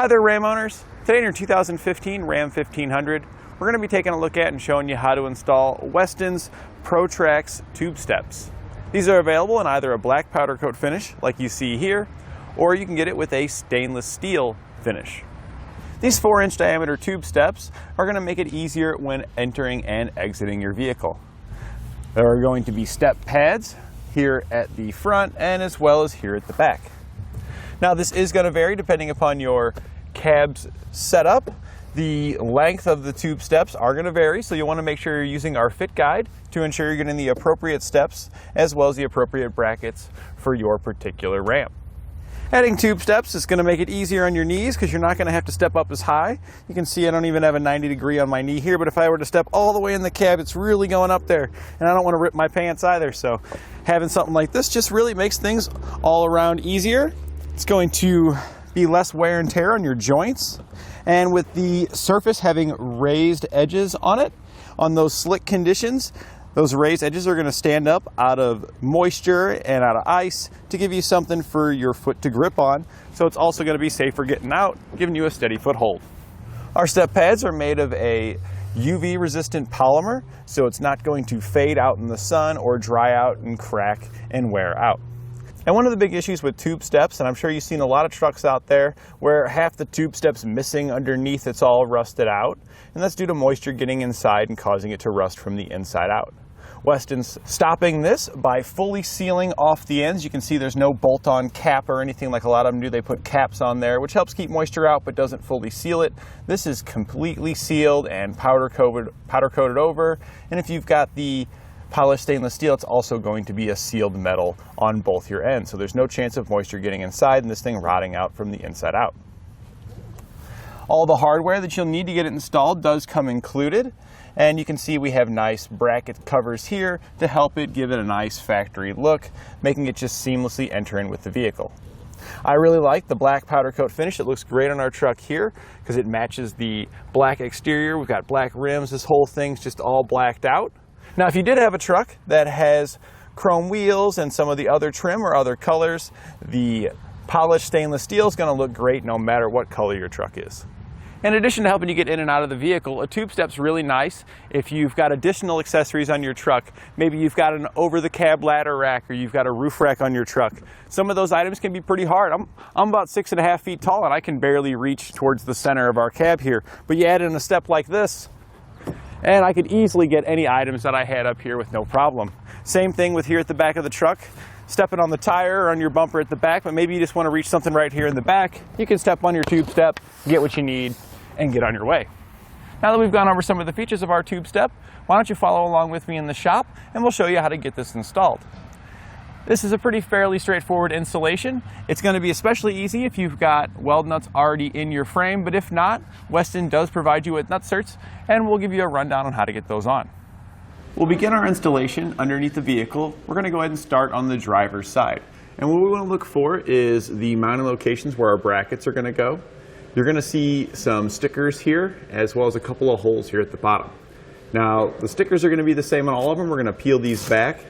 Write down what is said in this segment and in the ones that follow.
Hi there, Ram owners. Today in your 2015 Ram 1500, we're going to be taking a look at and showing you how to install Westin's PRO TRAXX tube steps. These are available in either a black powder coat finish, like you see here, or you can get it with a stainless steel finish. These 4-inch diameter tube steps are going to make it easier when entering and exiting your vehicle. There are going to be step pads here at the front and as well as here at the back. Now this is going to vary depending upon your cab's setup. The length of the tube steps are going to vary, so you'll want to make sure you're using our fit guide to ensure you're getting the appropriate steps as well as the appropriate brackets for your particular Ram. Adding tube steps is going to make it easier on your knees because you're not going to have to step up as high. You can see I don't even have a 90 degree on my knee here, but if I were to step all the way in the cab, it's really going up there, and I don't want to rip my pants either. So having something like this just really makes things all around easier. It's going to be less wear and tear on your joints, and with the surface having raised edges on it, on those slick conditions, those raised edges are going to stand up out of moisture and out of ice to give you something for your foot to grip on. So it's also going to be safer getting out, giving you a steady foothold. Our step pads are made of a UV resistant polymer, so it's not going to fade out in the sun or dry out and crack and wear out. And one of the big issues with tube steps, and I'm sure you've seen a lot of trucks out there where half the tube step's missing underneath, it's all rusted out, and that's due to moisture getting inside and causing it to rust from the inside out. Westin's stopping this by fully sealing off the ends. You can see there's no bolt-on cap or anything like a lot of them do. They put caps on there, which helps keep moisture out but doesn't fully seal it. This is completely sealed and powder coated over, and if you've got the polished stainless steel, it's also going to be a sealed metal on both your ends, so there's no chance of moisture getting inside and this thing rotting out from the inside out. All the hardware that you'll need to get it installed does come included, and you can see we have nice bracket covers here to help it give it a nice factory look, making it just seamlessly enter in with the vehicle. I really like the black powder coat finish. It looks great on our truck here because it matches the black exterior. We've got black rims. This whole thing's just all blacked out. Now, if you did have a truck that has chrome wheels and some of the other trim or other colors, the polished stainless steel is going to look great no matter what color your truck is. In addition to helping you get in and out of the vehicle, a tube step's really nice if you've got additional accessories on your truck. Maybe you've got an over-the-cab ladder rack or you've got a roof rack on your truck. Some of those items can be pretty hard. I'm about 6.5 feet tall and I can barely reach towards the center of our cab here. But you add in a step like this, and I could easily get any items that I had up here with no problem. Same thing with here at the back of the truck. Stepping on the tire or on your bumper at the back, but maybe you just want to reach something right here in the back. You can step on your tube step, get what you need, and get on your way. Now that we've gone over some of the features of our tube step, why don't you follow along with me in the shop and we'll show you how to get this installed. This is a pretty fairly straightforward installation. It's going to be especially easy if you've got weld nuts already in your frame, but if not, Westin does provide you with nut certs, and we'll give you a rundown on how to get those on. We'll begin our installation underneath the vehicle. We're going to go ahead and start on the driver's side. And what we want to look for is the mounting locations where our brackets are going to go. You're going to see some stickers here, as well as a couple of holes here at the bottom. Now, the stickers are going to be the same on all of them. We're going to peel these back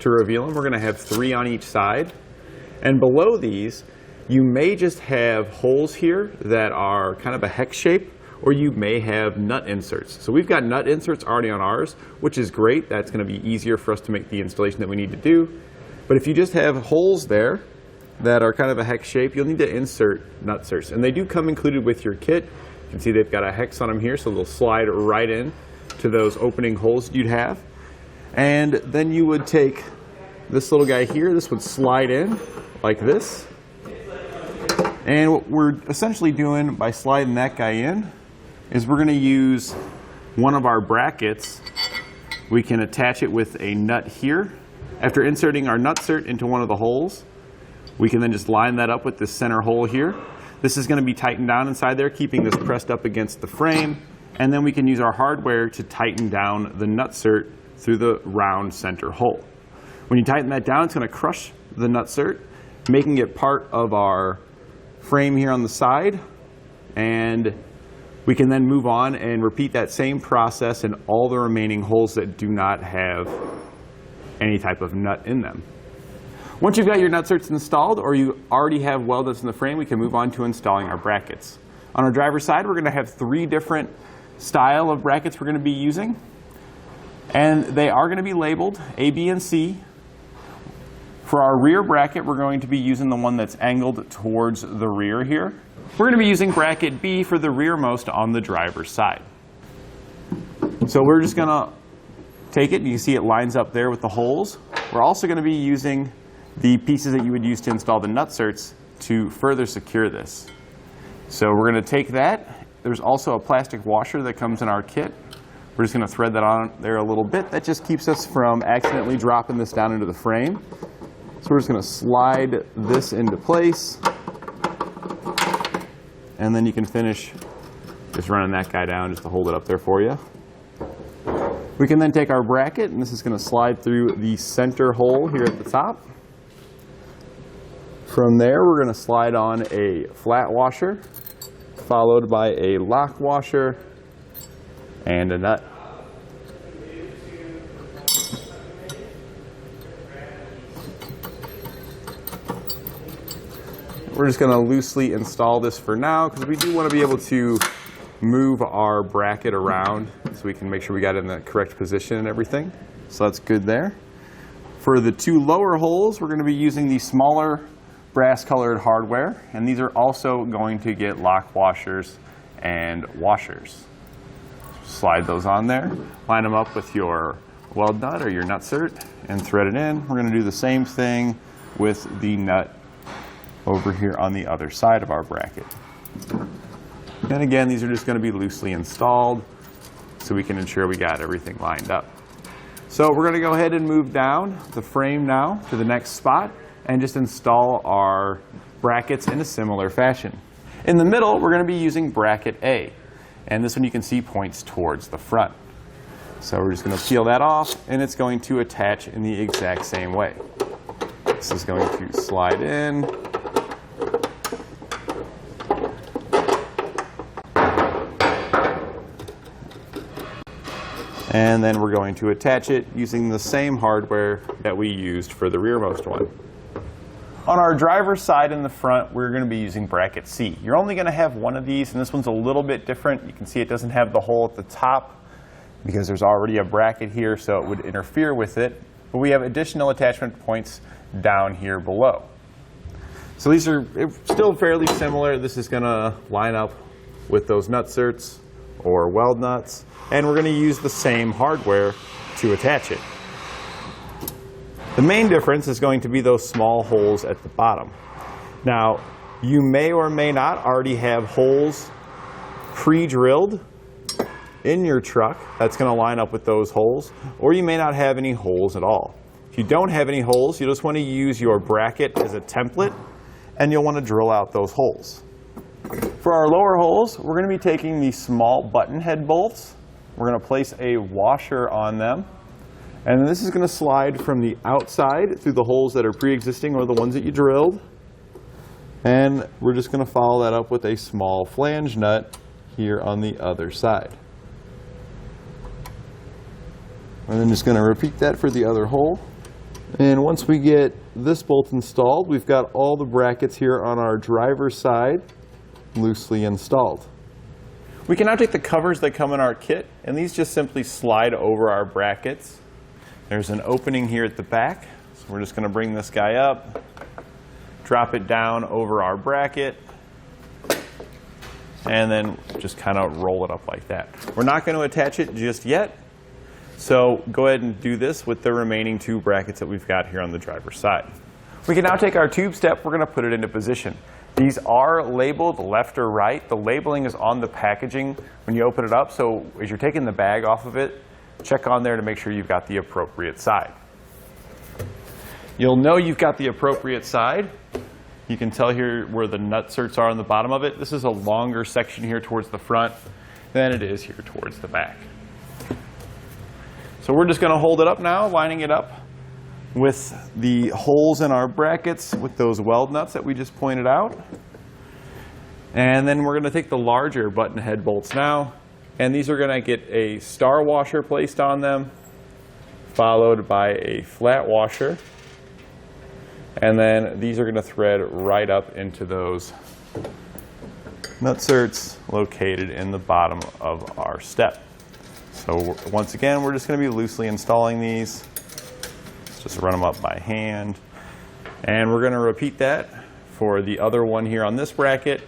to reveal them. We're going to have 3 on each side. And below these, you may just have holes here that are kind of a hex shape, or you may have nut inserts. So we've got nut inserts already on ours, which is great. That's going to be easier for us to make the installation that we need to do. But if you just have holes there that are kind of a hex shape, you'll need to insert nut certs. And they do come included with your kit. You can see they've got a hex on them here, so they'll slide right in to those opening holes you'd have. And then you would take this little guy here, this would slide in like this. And what we're essentially doing by sliding that guy in is we're going to use one of our brackets. We can attach it with a nut here. After inserting our nut cert into one of the holes, we can then just line that up with this center hole here. This is going to be tightened down inside there, keeping this pressed up against the frame. And then we can use our hardware to tighten down the nut cert through the round center hole. When you tighten that down, it's going to crush the nut cert, making it part of our frame here on the side. And we can then move on and repeat that same process in all the remaining holes that do not have any type of nut in them. Once you've got your nut certs installed, or you already have weld nuts in the frame, we can move on to installing our brackets. On our driver's side, we're going to have 3 different style of brackets we're going to be using. And they are going to be labeled A, B, and C. For our rear bracket, we're going to be using the one that's angled towards the rear here. We're going to be using bracket B for the rearmost on the driver's side. So we're just going to take it, and you can see it lines up there with the holes. We're also going to be using the pieces that you would use to install the nutserts to further secure this. So we're going to take that. There's also a plastic washer that comes in our kit. We're just going to thread that on there a little bit. That just keeps us from accidentally dropping this down into the frame. So we're just going to slide this into place. And then you can finish just running that guy down just to hold it up there for you. We can then take our bracket, and this is going to slide through the center hole here at the top. From there, we're going to slide on a flat washer, followed by a lock washer and a nut. We're just going to loosely install this for now because we do want to be able to move our bracket around so we can make sure we got it in the correct position and everything. So that's good there. For the 2 lower holes, we're going to be using the smaller brass colored hardware, and these are also going to get lock washers and washers. Slide those on there, line them up with your weld nut or your nutsert and thread it in. We're going to do the same thing with the nut over here on the other side of our bracket. And again, these are just going to be loosely installed so we can ensure we got everything lined up. So we're going to go ahead and move down the frame now to the next spot and just install our brackets in a similar fashion. In the middle, we're going to be using bracket A, and this one you can see points towards the front. So we're just going to peel that off, and it's going to attach in the exact same way. This is going to slide in. And then we're going to attach it using the same hardware that we used for the rearmost one. On our driver's side in the front, we're going to be using bracket C. You're only going to have one of these, and this one's a little bit different. You can see it doesn't have the hole at the top because there's already a bracket here, so it would interfere with it. But we have additional attachment points down here below. So these are still fairly similar. This is going to line up with those nutserts or weld nuts, and we're going to use the same hardware to attach it. The main difference is going to be those small holes at the bottom. Now, you may or may not already have holes pre-drilled in your truck that's going to line up with those holes, or you may not have any holes at all. If you don't have any holes, you just want to use your bracket as a template, and you'll want to drill out those holes. For our lower holes, we're going to be taking these small button head bolts. We're going to place a washer on them. And this is going to slide from the outside through the holes that are pre-existing or the ones that you drilled. And we're just going to follow that up with a small flange nut here on the other side. And then just going to repeat that for the other hole. And once we get this bolt installed, we've got all the brackets here on our driver's side loosely installed. We can now take the covers that come in our kit, and these just simply slide over our brackets. There's an opening here at the back, so we're just going to bring this guy up, drop it down over our bracket, and then just kind of roll it up like that. We're not going to attach it just yet, so go ahead and do this with the remaining 2 brackets that we've got here on the driver's side. We can now take our tube step, we're going to put it into position. These are labeled left or right. The labeling is on the packaging when you open it up, so as you're taking the bag off of it, check on there to make sure you've got the appropriate side. You'll know you've got the appropriate side. You can tell here where the nutserts are on the bottom of it. This is a longer section here towards the front than it is here towards the back. So we're just going to hold it up now, lining it up with the holes in our brackets with those weld nuts that we just pointed out. And then we're going to take the larger button head bolts now, and these are going to get a star washer placed on them, followed by a flat washer. And then these are going to thread right up into those nutsert's located in the bottom of our step. So once again, we're just going to be loosely installing these. Let's just run them up by hand. And we're going to repeat that for the other one here on this bracket,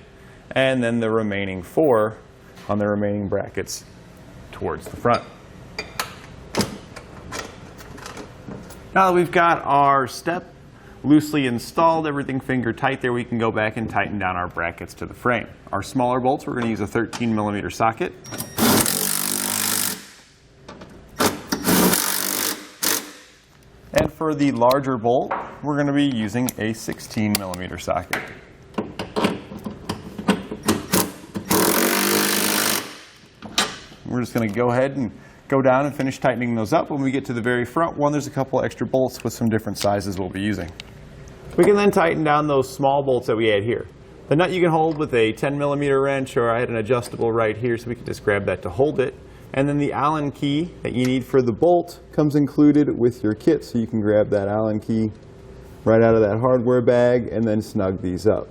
and then the remaining 4 on the remaining brackets towards the front. Now that we've got our step loosely installed, everything finger tight there, we can go back and tighten down our brackets to the frame. Our smaller bolts, we're going to use a 13mm socket. And for the larger bolt, we're going to be using a 16mm socket. We're just going to go ahead and go down and finish tightening those up. When we get to the very front one, there's a couple extra bolts with some different sizes we'll be using. We can then tighten down those small bolts that we had here. The nut you can hold with a 10mm wrench, or I had an adjustable right here, so we can just grab that to hold it. And then the Allen key that you need for the bolt comes included with your kit, so you can grab that Allen key right out of that hardware bag and then snug these up.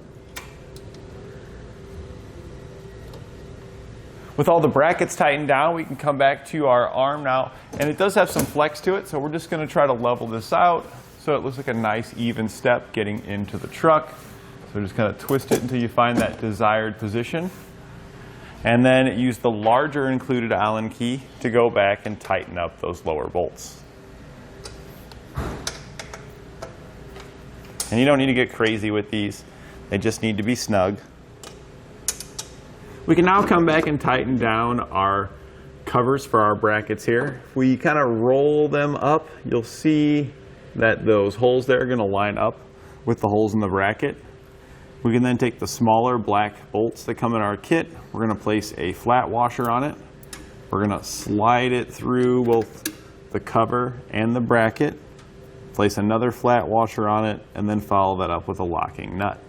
With all the brackets tightened down, we can come back to our arm now, and it does have some flex to it, so we're just going to try to level this out so it looks like a nice even step getting into the truck. So just kind of twist it until you find that desired position, and then use the larger included Allen key to go back and tighten up those lower bolts. And you don't need to get crazy with these, they just need to be snug. We can now come back and tighten down our covers for our brackets here. If we kind of roll them up, you'll see that those holes there are going to line up with the holes in the bracket. We can then take the smaller black bolts that come in our kit. We're going to place a flat washer on it. We're going to slide it through both the cover and the bracket, place another flat washer on it, and then follow that up with a locking nut.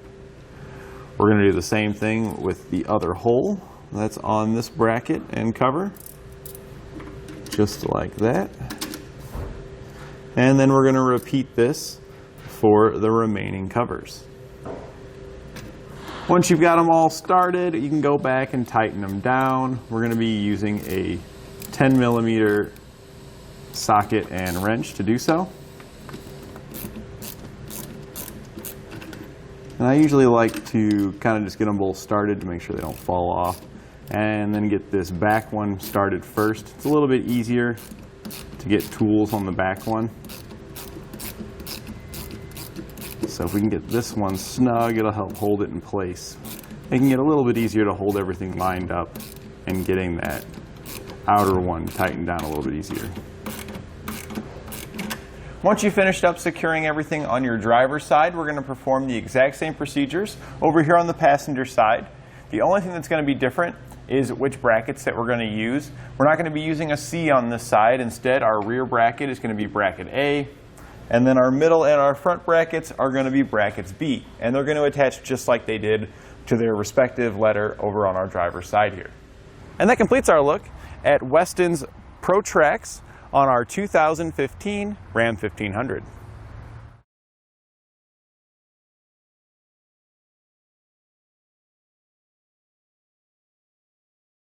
We're going to do the same thing with the other hole that's on this bracket and cover, just like that. And then we're going to repeat this for the remaining covers. Once you've got them all started, you can go back and tighten them down. We're going to be using a 10mm socket and wrench to do so. And I usually like to kind of just get them both started to make sure they don't fall off, and then get this back one started first. It's a little bit easier to get tools on the back one. So if we can get this one snug, it'll help hold it in place. It can get a little bit easier to hold everything lined up, and getting that outer one tightened down a little bit easier. Once you've finished up securing everything on your driver's side, we're going to perform the exact same procedures over here on the passenger side. The only thing that's going to be different is which brackets that we're going to use. We're not going to be using a C on this side. Instead, our rear bracket is going to be bracket A, and then our middle and our front brackets are going to be brackets B, and they're going to attach just like they did to their respective letter over on our driver's side here. And that completes our look at Westin's PRO TRAXX on our 2015 Ram 1500.